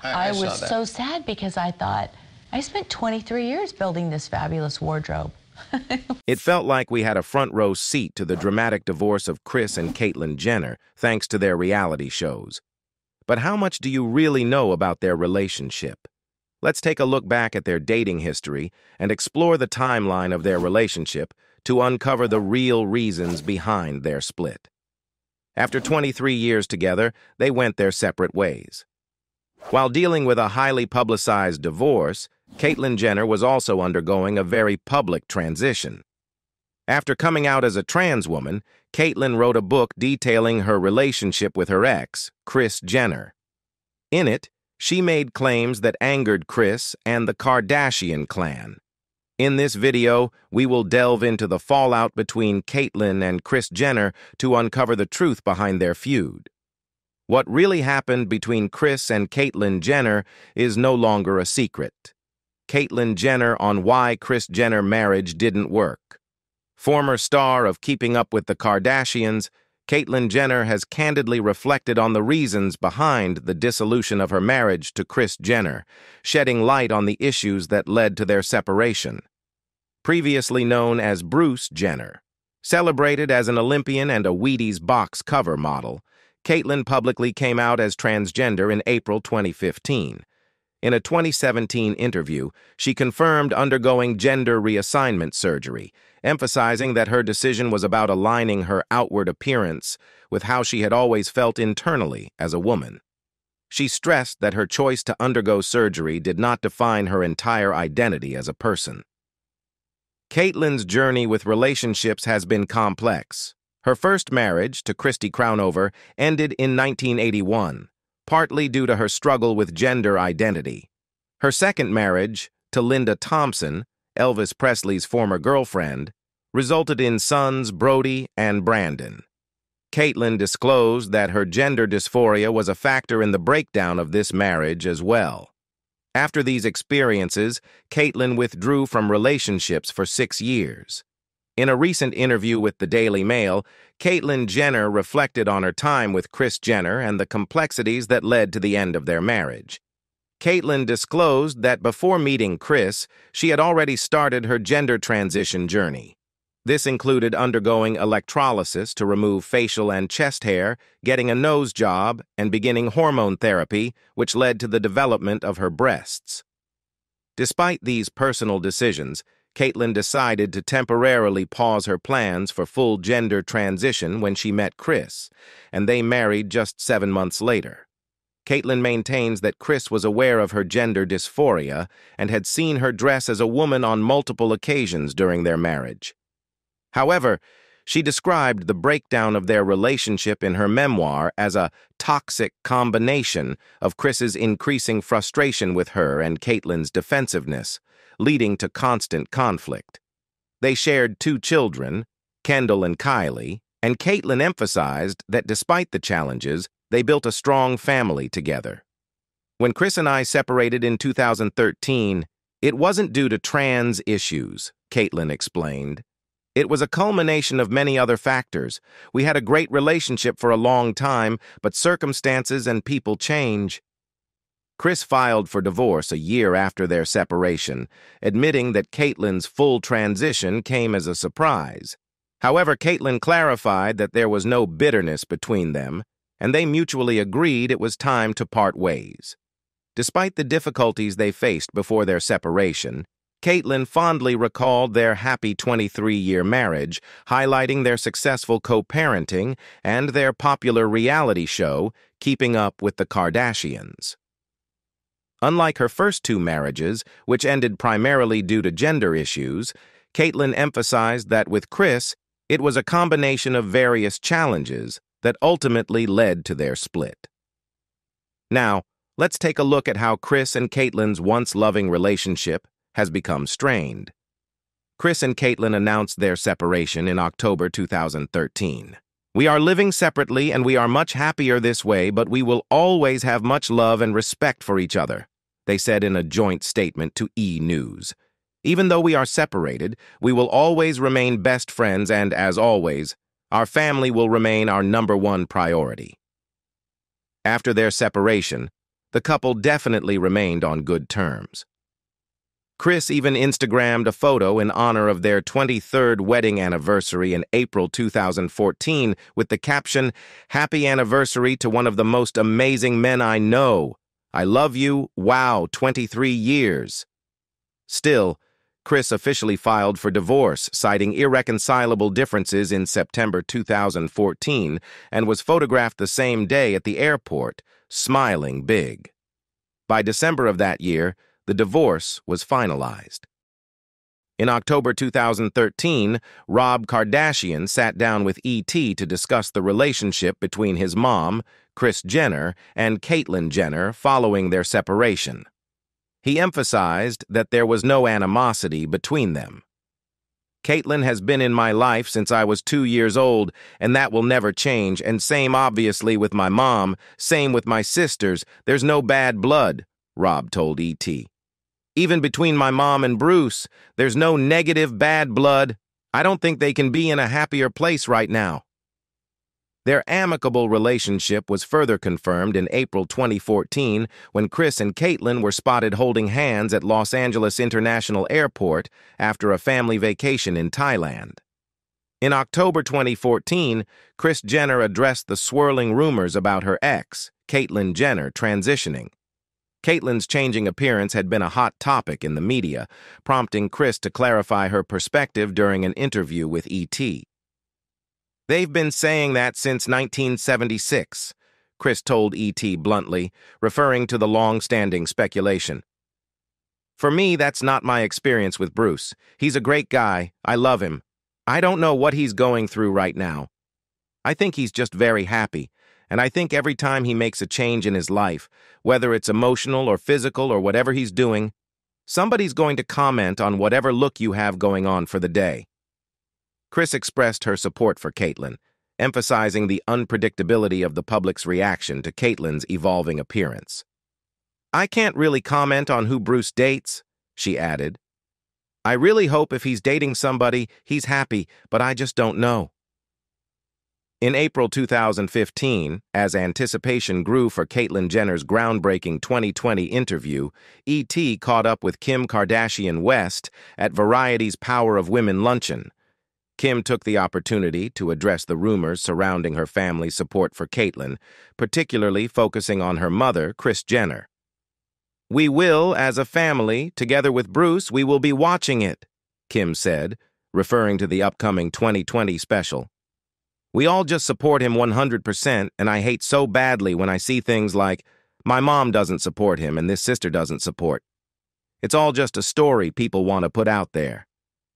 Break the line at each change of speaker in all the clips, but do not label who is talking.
I
saw
was
that.
so sad because I thought, I spent 23 years building this fabulous wardrobe.
It felt like we had a front row seat to the dramatic divorce of Kris and Caitlyn Jenner, thanks to their reality shows. But how much do you really know about their relationship? Let's take a look back at their dating history and explore the timeline of their relationship to uncover the real reasons behind their split. After 23 years together, they went their separate ways. While dealing with a highly publicized divorce, Caitlyn Jenner was also undergoing a very public transition. After coming out as a trans woman, Caitlyn wrote a book detailing her relationship with her ex, Kris Jenner. In it, she made claims that angered Kris and the Kardashian clan. In this video, we will delve into the fallout between Caitlyn and Kris Jenner to uncover the truth behind their feud. What really happened between Kris and Caitlyn Jenner is no longer a secret. Caitlyn Jenner on why Kris Jenner marriage didn't work. Former star of Keeping Up with the Kardashians, Caitlyn Jenner has candidly reflected on the reasons behind the dissolution of her marriage to Kris Jenner, shedding light on the issues that led to their separation. Previously known as Bruce Jenner, celebrated as an Olympian and a Wheaties box cover model, Caitlyn publicly came out as transgender in April 2015. In a 2017 interview, she confirmed undergoing gender reassignment surgery, emphasizing that her decision was about aligning her outward appearance with how she had always felt internally as a woman. She stressed that her choice to undergo surgery did not define her entire identity as a person. Caitlyn's journey with relationships has been complex. Her first marriage, to Christy Crownover, ended in 1981, partly due to her struggle with gender identity. Her second marriage, to Linda Thompson, Elvis Presley's former girlfriend, resulted in sons Brody and Brandon. Caitlyn disclosed that her gender dysphoria was a factor in the breakdown of this marriage as well. After these experiences, Caitlyn withdrew from relationships for 6 years. In a recent interview with the Daily Mail, Caitlyn Jenner reflected on her time with Kris Jenner and the complexities that led to the end of their marriage. Caitlyn disclosed that before meeting Kris, she had already started her gender transition journey. This included undergoing electrolysis to remove facial and chest hair, getting a nose job, and beginning hormone therapy, which led to the development of her breasts. Despite these personal decisions, Caitlyn decided to temporarily pause her plans for full gender transition when she met Kris, and they married just 7 months later. Caitlyn maintains that Kris was aware of her gender dysphoria and had seen her dress as a woman on multiple occasions during their marriage. However, she described the breakdown of their relationship in her memoir as a toxic combination of Kris's increasing frustration with her and Caitlyn's defensiveness, leading to constant conflict. They shared 2 children, Kendall and Kylie, and Caitlyn emphasized that despite the challenges, they built a strong family together. When Kris and I separated in 2013, it wasn't due to trans issues, Caitlyn explained. It was a culmination of many other factors. We had a great relationship for a long time, but circumstances and people change. Kris filed for divorce a year after their separation, admitting that Caitlyn's full transition came as a surprise. However, Caitlyn clarified that there was no bitterness between them, and they mutually agreed it was time to part ways. Despite the difficulties they faced before their separation, Caitlyn fondly recalled their happy 23-year marriage, highlighting their successful co-parenting and their popular reality show, Keeping Up with the Kardashians. Unlike her first 2 marriages, which ended primarily due to gender issues, Caitlyn emphasized that with Kris, it was a combination of various challenges that ultimately led to their split. Now, let's take a look at how Kris and Caitlyn's once loving relationship has become strained. Kris and Caitlyn announced their separation in October 2013. "We are living separately and we are much happier this way, but we will always have much love and respect for each other," they said in a joint statement to E! News. "Even though we are separated, we will always remain best friends and, as always, our family will remain our #1 priority." After their separation, The couple definitely remained on good terms. Kris even Instagrammed a photo in honor of their 23rd wedding anniversary in April 2014 with the caption, "Happy anniversary to one of the most amazing men I know. I love you. Wow, 23 years." Still, Kris officially filed for divorce, citing irreconcilable differences in September 2014 and was photographed the same day at the airport, smiling big. By December of that year, the divorce was finalized. In October 2013, Rob Kardashian sat down with E.T. to discuss the relationship between his mom, Kris Jenner, and Caitlyn Jenner following their separation. He emphasized that there was no animosity between them. "Caitlyn has been in my life since I was 2 years old, and that will never change, and same obviously with my mom, same with my sisters. There's no bad blood," Rob told E.T. "Even between my mom and Bruce, there's no negative bad blood. I don't think they can be in a happier place right now." Their amicable relationship was further confirmed in April 2014 when Kris and Caitlyn were spotted holding hands at Los Angeles International Airport after a family vacation in Thailand. In October 2014, Kris Jenner addressed the swirling rumors about her ex, Caitlyn Jenner, transitioning. Caitlyn's changing appearance had been a hot topic in the media, prompting Kris to clarify her perspective during an interview with E.T. "They've been saying that since 1976, Kris told E.T. bluntly, referring to the long-standing speculation. "For me, that's not my experience with Bruce. He's a great guy. I love him. I don't know what he's going through right now. I think he's just very happy. And I think every time he makes a change in his life, whether it's emotional or physical or whatever he's doing, somebody's going to comment on whatever look you have going on for the day." Kris expressed her support for Caitlyn, emphasizing the unpredictability of the public's reaction to Caitlyn's evolving appearance. "I can't really comment on who Bruce dates," she added. "I really hope if he's dating somebody, he's happy, but I just don't know." In April 2015, as anticipation grew for Caitlyn Jenner's groundbreaking 2020 interview, E.T. caught up with Kim Kardashian West at Variety's Power of Women luncheon. Kim took the opportunity to address the rumors surrounding her family's support for Caitlyn, particularly focusing on her mother, Kris Jenner. "We will, as a family, together with Bruce, we will be watching it," Kim said, referring to the upcoming 2020 special. "We all just support him 100%, and I hate so badly when I see things like, my mom doesn't support him and this sister doesn't support. It's all just a story people want to put out there.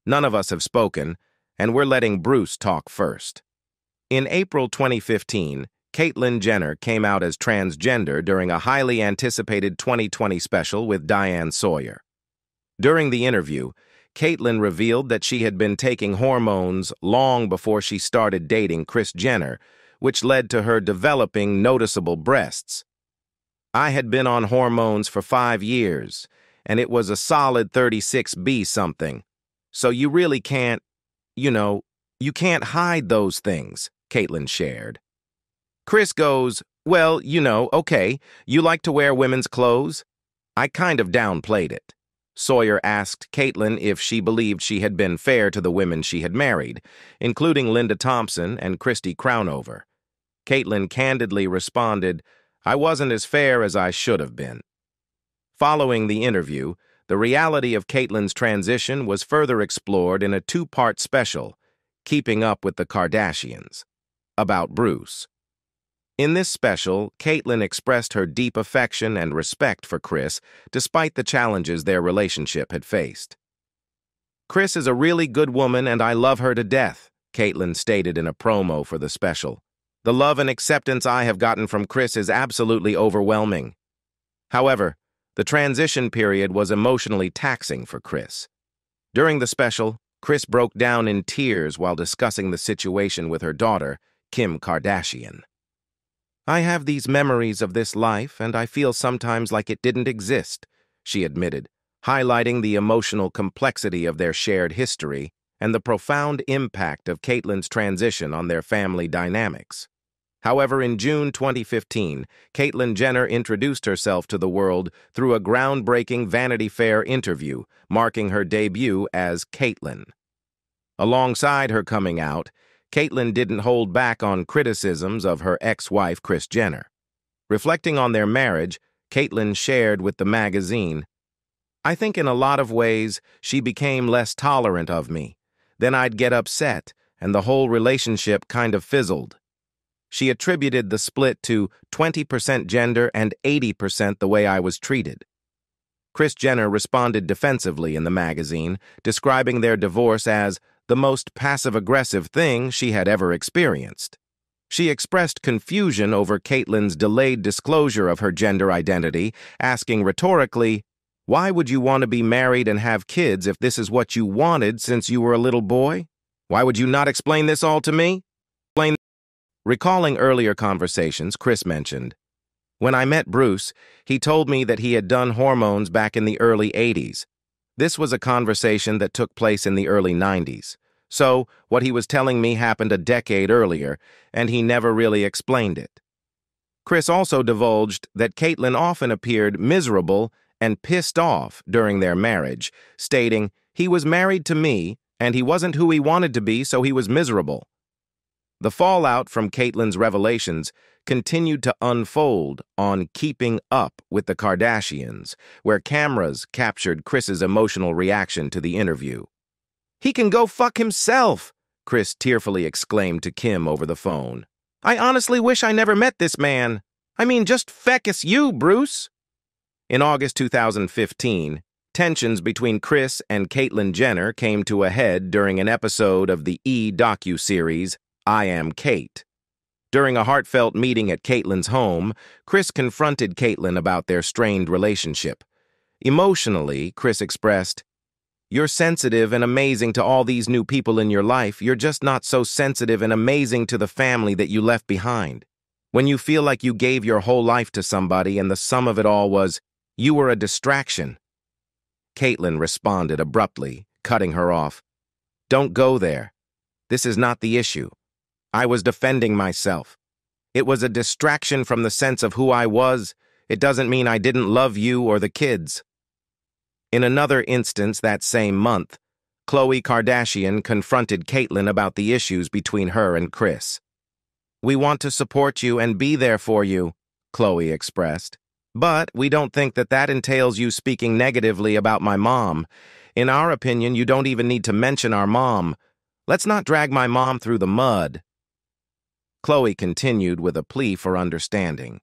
None of us have spoken, and we're letting Bruce talk first." In April 2015, Caitlyn Jenner came out as transgender during a highly anticipated 2020 special with Diane Sawyer. During the interview, Caitlyn revealed that she had been taking hormones long before she started dating Kris Jenner, which led to her developing noticeable breasts. "I had been on hormones for 5 years, and it was a solid 36B something. So you really can't, you can't hide those things," Caitlyn shared. Kris goes, "Well, okay, you like to wear women's clothes?" I kind of downplayed it. Sawyer asked Caitlyn if she believed she had been fair to the women she had married, including Linda Thompson and Christy Crownover. Caitlyn candidly responded, "I wasn't as fair as I should have been." Following the interview, the reality of Caitlyn's transition was further explored in a 2-part special, Keeping Up with the Kardashians, about Bruce. In this special, Caitlyn expressed her deep affection and respect for Kris, despite the challenges their relationship had faced. "Kris is a really good woman and I love her to death," Caitlyn stated in a promo for the special. "The love and acceptance I have gotten from Kris is absolutely overwhelming." However, the transition period was emotionally taxing for Kris. During the special, Kris broke down in tears while discussing the situation with her daughter, Kim Kardashian. "I have these memories of this life, and I feel sometimes like it didn't exist," she admitted, highlighting the emotional complexity of their shared history and the profound impact of Caitlyn's transition on their family dynamics. However, in June 2015, Caitlyn Jenner introduced herself to the world through a groundbreaking Vanity Fair interview, marking her debut as Caitlyn. Alongside her coming out, Caitlyn didn't hold back on criticisms of her ex-wife, Kris Jenner. Reflecting on their marriage, Caitlyn shared with the magazine, "I think in a lot of ways she became less tolerant of me. Then I'd get upset, and the whole relationship kind of fizzled." She attributed the split to 20% gender and 80% the way I was treated. Kris Jenner responded defensively in the magazine, describing their divorce as the most passive-aggressive thing she had ever experienced. She expressed confusion over Caitlyn's delayed disclosure of her gender identity, asking rhetorically, "Why would you want to be married and have kids if this is what you wanted since you were a little boy? Why would you not explain this all to me?" Recalling earlier conversations, Kris mentioned, "When I met Bruce, he told me that he had done hormones back in the early 80s. This was a conversation that took place in the early 90s. So, what he was telling me happened a decade earlier, and he never really explained it." Kris also divulged that Caitlyn often appeared miserable and pissed off during their marriage, stating, "He was married to me, and he wasn't who he wanted to be, so he was miserable." The fallout from Caitlyn's revelations continued to unfold on Keeping Up with the Kardashians, where cameras captured Kris's emotional reaction to the interview. "He can go fuck himself," Kris tearfully exclaimed to Kim over the phone. "I honestly wish I never met this man. I mean, just feckus you, Bruce." In August 2015, tensions between Kris and Caitlyn Jenner came to a head during an episode of the E! docuseries I Am Kate. During a heartfelt meeting at Caitlyn's home, Kris confronted Caitlyn about their strained relationship. Emotionally, Kris expressed, "You're sensitive and amazing to all these new people in your life. You're just not so sensitive and amazing to the family that you left behind. When you feel like you gave your whole life to somebody and the sum of it all was, you were a distraction." Caitlyn responded abruptly, cutting her off. "Don't go there. This is not the issue. I was defending myself. It was a distraction from the sense of who I was. It doesn't mean I didn't love you or the kids." In another instance that same month, Khloe Kardashian confronted Caitlyn about the issues between her and Kris. "We want to support you and be there for you," Khloe expressed. "But we don't think that that entails you speaking negatively about my mom. In our opinion, you don't even need to mention our mom. Let's not drag my mom through the mud." Khloe continued with a plea for understanding.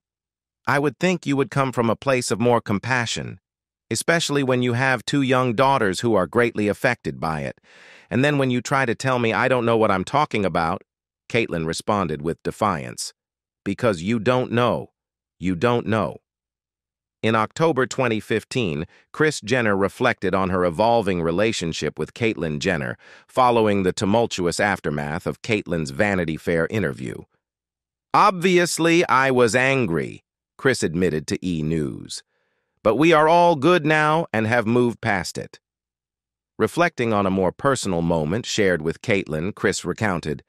"I would think you would come from a place of more compassion, especially when you have two young daughters who are greatly affected by it. And then when you try to tell me I don't know what I'm talking about," Caitlyn responded with defiance. "Because you don't know. You don't know." In October 2015, Kris Jenner reflected on her evolving relationship with Caitlyn Jenner following the tumultuous aftermath of Caitlyn's Vanity Fair interview. "Obviously, I was angry," Kris admitted to E! News. "But we are all good now and have moved past it." Reflecting on a more personal moment shared with Caitlyn, Kris recounted,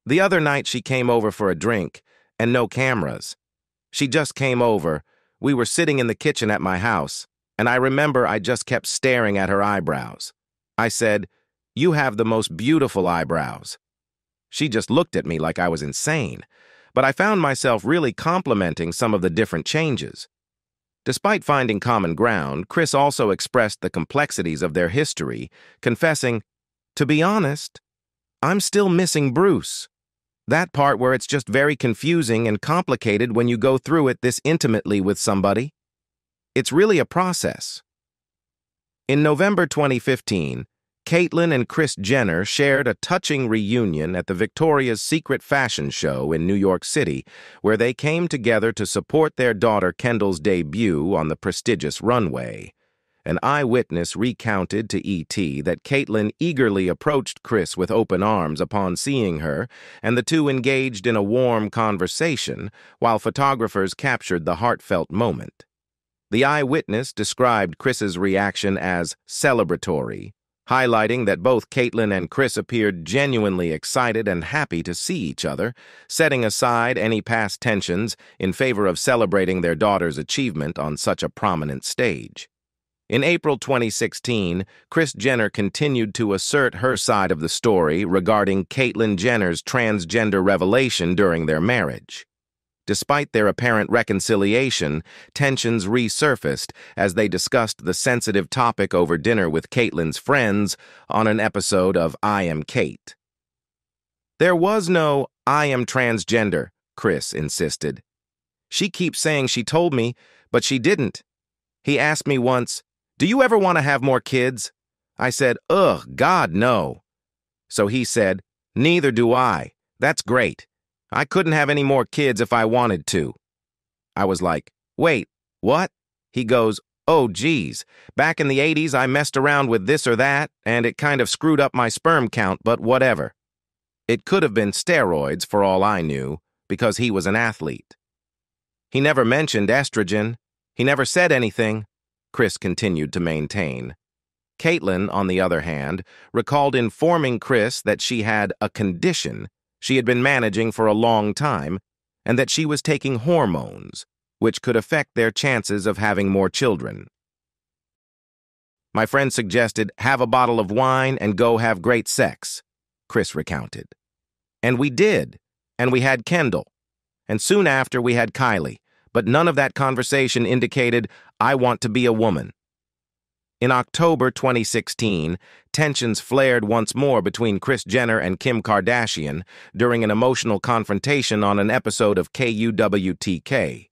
"The other night she came over for a drink, and no cameras. She just came over. We were sitting in the kitchen at my house, and I remember I just kept staring at her eyebrows. I said, 'You have the most beautiful eyebrows.' She just looked at me like I was insane, but I found myself really complimenting some of the different changes." Despite finding common ground, Kris also expressed the complexities of their history, confessing, "To be honest, I'm still missing Bruce. That part where it's just very confusing and complicated when you go through it this intimately with somebody. It's really a process." In November 2015, Caitlyn and Kris Jenner shared a touching reunion at the Victoria's Secret fashion show in New York City, where they came together to support their daughter Kendall's debut on the prestigious runway. An eyewitness recounted to ET that Caitlyn eagerly approached Kris with open arms upon seeing her, and the two engaged in a warm conversation while photographers captured the heartfelt moment. The eyewitness described Kris's reaction as celebratory, highlighting that both Caitlyn and Kris appeared genuinely excited and happy to see each other, setting aside any past tensions in favor of celebrating their daughter's achievement on such a prominent stage. In April 2016, Kris Jenner continued to assert her side of the story regarding Caitlyn Jenner's transgender revelation during their marriage. Despite their apparent reconciliation, tensions resurfaced as they discussed the sensitive topic over dinner with Caitlyn's friends on an episode of I Am Kate. "There was no I am transgender," Kris insisted. "She keeps saying she told me, but she didn't. He asked me once, 'Do you ever want to have more kids?' I said, 'Ugh, God, no.' So he said, 'Neither do I. That's great. I couldn't have any more kids if I wanted to.' I was like, 'Wait, what?' He goes, 'Oh, geez. Back in the 80s, I messed around with this or that, and it kind of screwed up my sperm count, but whatever.' It could have been steroids for all I knew, because he was an athlete. He never mentioned estrogen. He never said anything," Kris continued to maintain. Caitlyn, on the other hand, recalled informing Kris that she had a condition she had been managing for a long time, and that she was taking hormones, which could affect their chances of having more children. "My friend suggested have a bottle of wine and go have great sex," Kris recounted. "And we did, and we had Kendall. And soon after we had Kylie, but none of that conversation indicated, 'I want to be a woman.'" In October 2016, tensions flared once more between Kris Jenner and Kim Kardashian during an emotional confrontation on an episode of KUWTK.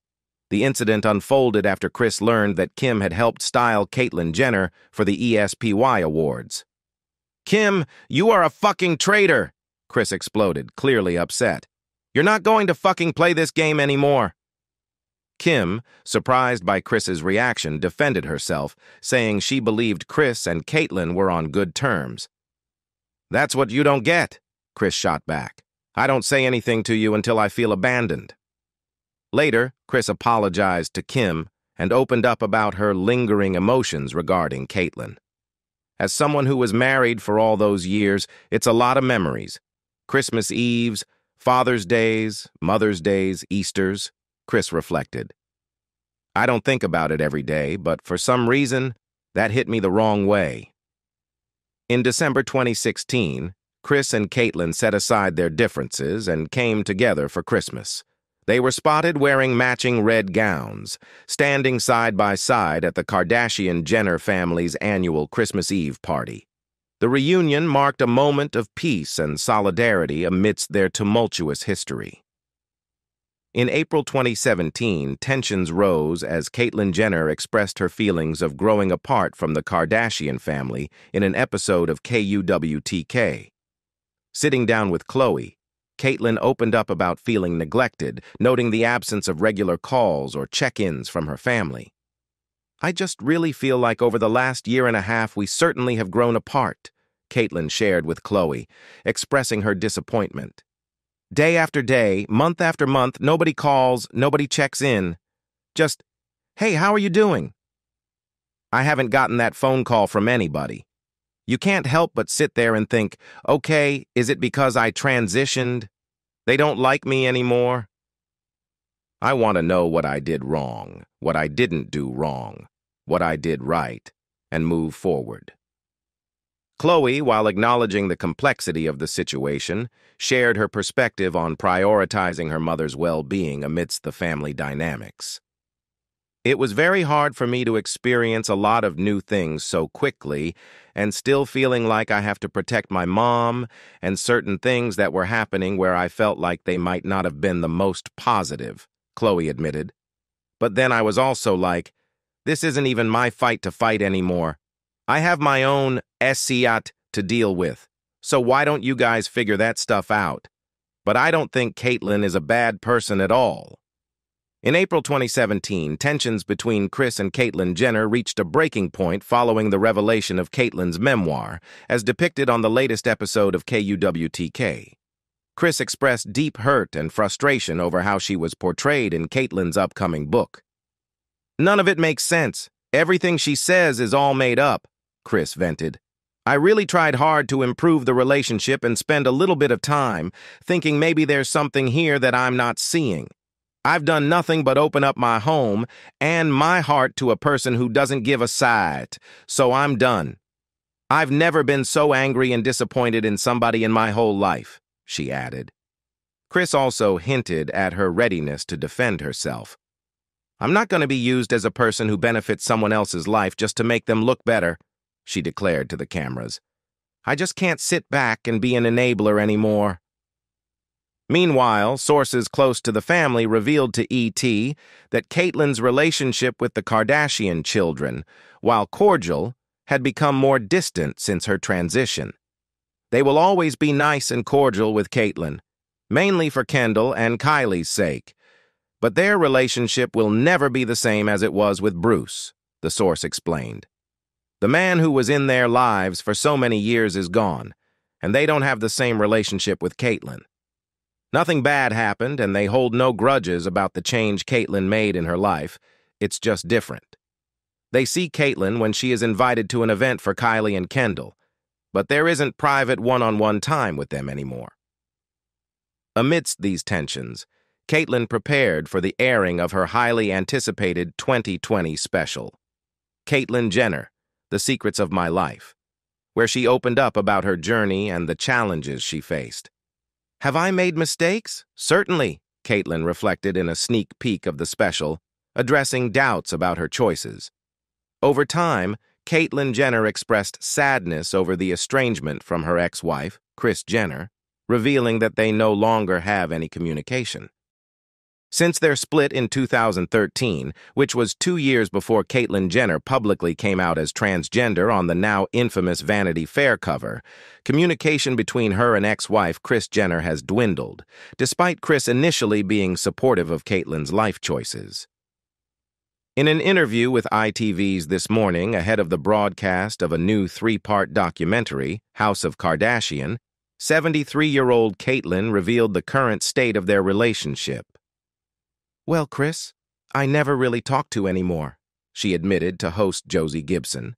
The incident unfolded after Kris learned that Kim had helped style Caitlyn Jenner for the ESPY Awards. "Kim, you are a fucking traitor," Kris exploded, clearly upset. "You're not going to fucking play this game anymore." Kim, surprised by Kris's reaction, defended herself, saying she believed Kris and Caitlyn were on good terms. "That's what you don't get," Kris shot back. "I don't say anything to you until I feel abandoned." Later, Kris apologized to Kim and opened up about her lingering emotions regarding Caitlyn. "As someone who was married for all those years, it's a lot of memories. Christmas Eves, Father's Days, Mother's Days, Easters," Kris reflected. "I don't think about it every day, but for some reason, that hit me the wrong way." In December 2016, Kris and Caitlyn set aside their differences and came together for Christmas. They were spotted wearing matching red gowns, standing side by side at the Kardashian Jenner family's annual Christmas Eve party. The reunion marked a moment of peace and solidarity amidst their tumultuous history. In April 2017, tensions rose as Caitlyn Jenner expressed her feelings of growing apart from the Kardashian family in an episode of KUWTK. Sitting down with Khloe, Caitlyn opened up about feeling neglected, noting the absence of regular calls or check-ins from her family. "I just really feel like over the last year and a half we certainly have grown apart," Caitlyn shared with Khloe, expressing her disappointment. "Day after day, month after month, nobody calls, nobody checks in. Just, hey, how are you doing? I haven't gotten that phone call from anybody. You can't help but sit there and think, okay, is it because I transitioned? They don't like me anymore? I want to know what I did wrong, what I didn't do wrong, what I did right, and move forward." Khloe, while acknowledging the complexity of the situation, shared her perspective on prioritizing her mother's well-being amidst the family dynamics. "It was very hard for me to experience a lot of new things so quickly and still feeling like I have to protect my mom and certain things that were happening where I felt like they might not have been the most positive," Khloe admitted. "But then I was also like, this isn't even my fight to fight anymore. I have my own SCAT to deal with, so why don't you guys figure that stuff out? But I don't think Caitlyn is a bad person at all." In April 2017, tensions between Kris and Caitlyn Jenner reached a breaking point following the revelation of Caitlyn's memoir, as depicted on the latest episode of KUWTK. Kris expressed deep hurt and frustration over how she was portrayed in Caitlyn's upcoming book. "None of it makes sense. Everything she says is all made up," Kris vented. I really tried hard to improve the relationship and spend a little bit of time thinking maybe there's something here that I'm not seeing. I've done nothing but open up my home and my heart to a person who doesn't give a side, so I'm done. I've never been so angry and disappointed in somebody in my whole life, she added. Kris also hinted at her readiness to defend herself. I'm not going to be used as a person who benefits someone else's life just to make them look better, she declared to the cameras. I just can't sit back and be an enabler anymore. Meanwhile, sources close to the family revealed to ET that Caitlyn's relationship with the Kardashian children, while cordial, had become more distant since her transition. They will always be nice and cordial with Caitlyn, mainly for Kendall and Kylie's sake, but their relationship will never be the same as it was with Bruce, the source explained. The man who was in their lives for so many years is gone, and they don't have the same relationship with Caitlyn. Nothing bad happened, and they hold no grudges about the change Caitlyn made in her life. It's just different. They see Caitlyn when she is invited to an event for Kylie and Kendall, but there isn't private one-on-one time with them anymore. Amidst these tensions, Caitlyn prepared for the airing of her highly anticipated 2020 special, Caitlyn Jenner, The Secrets of My Life, where she opened up about her journey and the challenges she faced. Have I made mistakes? Certainly, Caitlyn reflected in a sneak peek of the special, addressing doubts about her choices. Over time, Caitlyn Jenner expressed sadness over the estrangement from her ex-wife, Kris Jenner, revealing that they no longer have any communication. Since their split in 2013, which was 2 years before Caitlyn Jenner publicly came out as transgender on the now infamous Vanity Fair cover, communication between her and ex-wife Kris Jenner has dwindled, despite Kris initially being supportive of Caitlyn's life choices. In an interview with ITV's This Morning ahead of the broadcast of a new 3-part documentary, House of Kardashian, 73-year-old Caitlyn revealed the current state of their relationship. Well, Kris, I never really talk to anymore, she admitted to host Josie Gibson,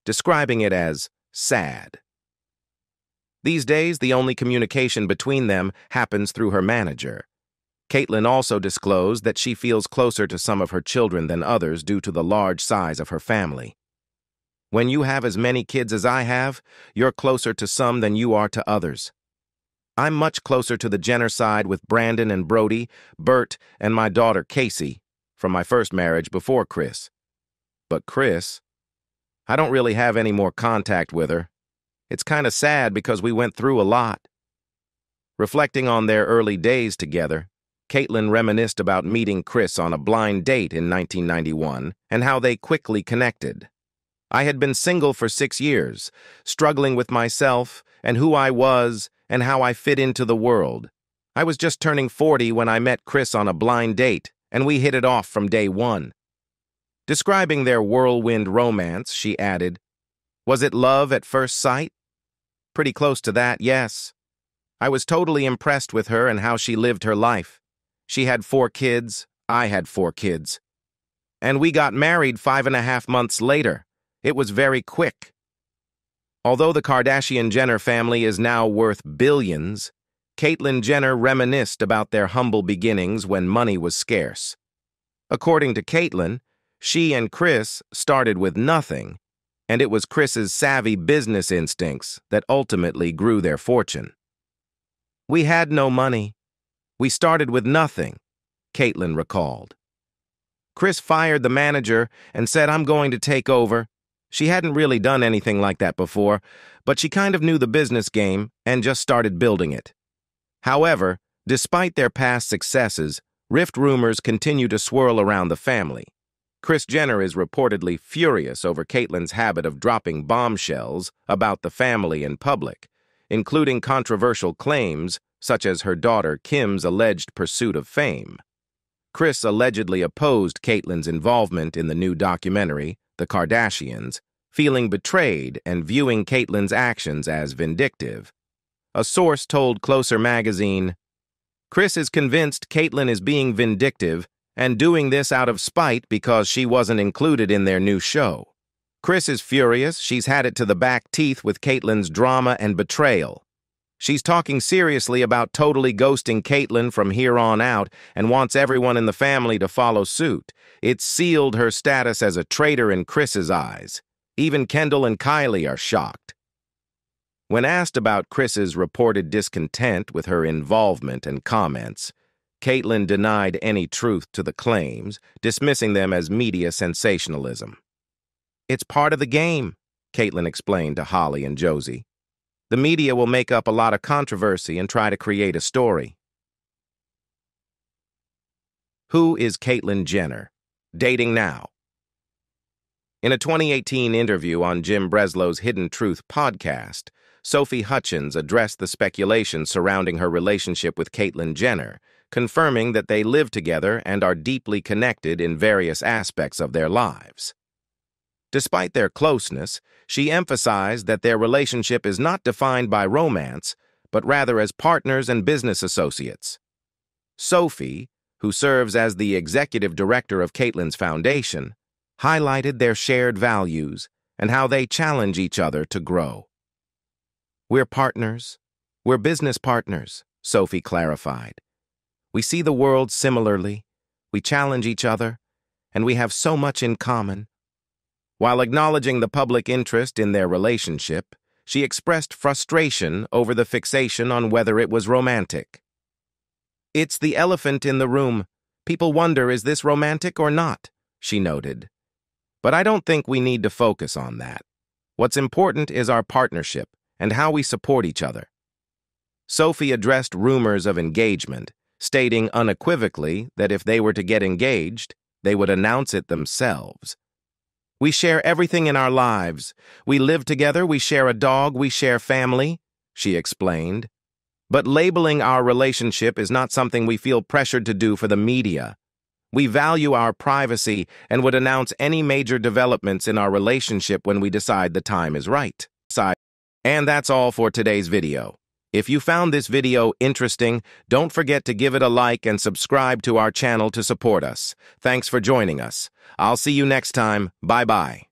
describing it as sad. These days, the only communication between them happens through her manager. Caitlyn also disclosed that she feels closer to some of her children than others due to the large size of her family. When you have as many kids as I have, you're closer to some than you are to others. I'm much closer to the Jenner side with Brandon and Brody, Bert, and my daughter Casey, from my first marriage before Kris. But Kris, I don't really have any more contact with her. It's kind of sad because we went through a lot. Reflecting on their early days together, Caitlyn reminisced about meeting Kris on a blind date in 1991 and how they quickly connected. I had been single for 6 years, struggling with myself and who I was and how I fit into the world. I was just turning 40 when I met Kris on a blind date, and we hit it off from day one. Describing their whirlwind romance, she added, "Was it love at first sight? Pretty close to that, yes. I was totally impressed with her and how she lived her life. She had 4 kids, I had 4 kids. And we got married 5.5 months later. It was very quick." Although the Kardashian-Jenner family is now worth billions, Caitlyn Jenner reminisced about their humble beginnings when money was scarce. According to Caitlyn, she and Kris started with nothing, and it was Kris's savvy business instincts that ultimately grew their fortune. "We had no money. We started with nothing," Caitlyn recalled. Kris fired the manager and said, "I'm going to take over." She hadn't really done anything like that before, but she kind of knew the business game and just started building it. However, despite their past successes, rift rumors continue to swirl around the family. Kris Jenner is reportedly furious over Caitlyn's habit of dropping bombshells about the family in public, including controversial claims such as her daughter Kim's alleged pursuit of fame. Kris allegedly opposed Caitlyn's involvement in the new documentary, The Kardashians, feeling betrayed and viewing Caitlyn's actions as vindictive. A source told Closer magazine, "Kris is convinced Caitlyn is being vindictive and doing this out of spite because she wasn't included in their new show. Kris is furious. She's had it to the back teeth with Caitlyn's drama and betrayal. She's talking seriously about totally ghosting Caitlyn from here on out and wants everyone in the family to follow suit. It's sealed her status as a traitor in Kris's eyes. Even Kendall and Kylie are shocked. When asked about Kris's reported discontent with her involvement and comments, Caitlyn denied any truth to the claims, dismissing them as media sensationalism. "It's part of the game," Caitlyn explained to Holly and Josie. "The media will make up a lot of controversy and try to create a story." Who is Caitlyn Jenner? Dating now. In a 2018 interview on Jim Breslow's Hidden Truth podcast, Sophie Hutchins addressed the speculation surrounding her relationship with Caitlyn Jenner, confirming that they live together and are deeply connected in various aspects of their lives. Despite their closeness, she emphasized that their relationship is not defined by romance, but rather as partners and business associates. Sophie, who serves as the executive director of Caitlyn's foundation, highlighted their shared values and how they challenge each other to grow. "We're partners. We're business partners," Sophie clarified. "We see the world similarly, we challenge each other, and we have so much in common." While acknowledging the public interest in their relationship, she expressed frustration over the fixation on whether it was romantic. "It's the elephant in the room. People wonder, is this romantic or not?" she noted. "But I don't think we need to focus on that. What's important is our partnership and how we support each other." Sophie addressed rumors of engagement, stating unequivocally that if they were to get engaged, they would announce it themselves. "We share everything in our lives. We live together, we share a dog, we share family," she explained. "But labeling our relationship is not something we feel pressured to do for the media. We value our privacy and would announce any major developments in our relationship when we decide the time is right." And that's all for today's video. If you found this video interesting, don't forget to give it a like and subscribe to our channel to support us. Thanks for joining us. I'll see you next time. Bye-bye.